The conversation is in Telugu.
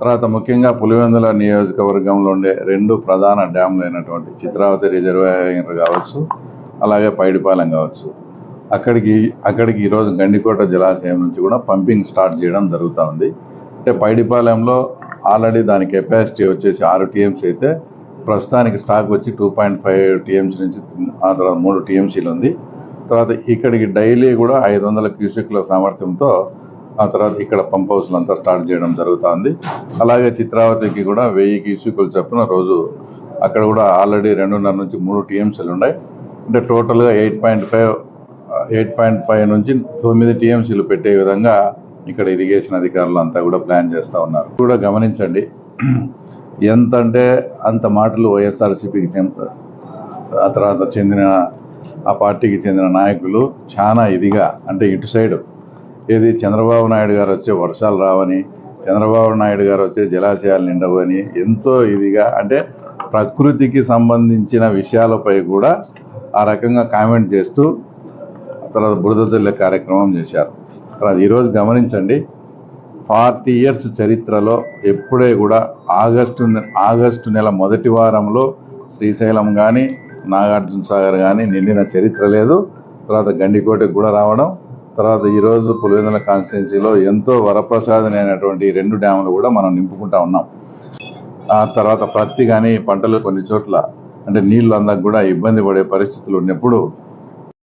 తర్వాత ముఖ్యంగా పులివెందుల నియోజకవర్గంలో ఉండే రెండు ప్రధాన డ్యామ్లు అయినటువంటి చిత్రావతి రిజర్వాయర్ కావచ్చు, అలాగే పైడిపాలెం కావచ్చు, అక్కడికి ఈరోజు గండికోట జలాశయం నుంచి కూడా పంపింగ్ స్టార్ట్ చేయడం జరుగుతూ ఉంది. అంటే పైడిపాలెంలో ఆల్రెడీ దాని కెపాసిటీ వచ్చేసి 6 టీఎంసీ అయితే ప్రస్తుతానికి స్టాక్ వచ్చి 2.5 టీఎంసీ నుంచి ఆ తర్వాత 3 టీఎంసీలు ఉంది. తర్వాత ఇక్కడికి డైలీ కూడా 500 క్యూసెక్ల సామర్థ్యంతో ఆ తర్వాత ఇక్కడ పంప్ హౌస్లు అంతా స్టార్ట్ చేయడం జరుగుతుంది. అలాగే చిత్రావతికి కూడా 1000 క్యూసెక్లు చొప్పున రోజు అక్కడ కూడా ఆల్రెడీ 2.5 నుంచి 3 టీఎంసీలు ఉన్నాయి. అంటే టోటల్గా 8.5 నుంచి 9 టీఎంసీలు పెట్టే విధంగా ఇక్కడ ఇరిగేషన్ అధికారులు అంతా కూడా ప్లాన్ చేస్తూ ఉన్నారు. కూడా గమనించండి, ఎంత అంటే అంత మాటలు వైఎస్ఆర్సీపీకి ఆ తర్వాత చెందిన ఆ పార్టీకి చెందిన నాయకులు చాలా ఇదిగా, అంటే ఇటు సైడ్ ఏది చంద్రబాబు నాయుడు గారు వచ్చే వర్షాలు రావని, చంద్రబాబు నాయుడు గారు వచ్చే జలాశయాలు నిండవని ఎంతో ఇదిగా, అంటే ప్రకృతికి సంబంధించిన విషయాలపై కూడా ఆ రకంగా కామెంట్ చేస్తూ తర్వాత బురద జల్లే కార్యక్రమం చేశారు. తర్వాత ఈరోజు గమనించండి, 40 ఇయర్స్ చరిత్రలో ఎప్పుడే కూడా ఆగస్టు నెల మొదటి వారంలో శ్రీశైలం కానీ నాగార్జున సాగర్ కానీ నిండిన చరిత్ర లేదు. తర్వాత గండికోటకు కూడా రావడం, తర్వాత ఈరోజు పులివెందుల కాన్స్టిట్యున్సీలో ఎంతో వరప్రసాదని అయినటువంటి 2 డ్యాములు కూడా మనం నింపుకుంటా ఉన్నాం. ఆ తర్వాత పత్తి కానీ పంటలు కొన్ని చోట్ల అంటే నీళ్లు అందక కూడా ఇబ్బంది పడే పరిస్థితులు ఉన్నప్పుడు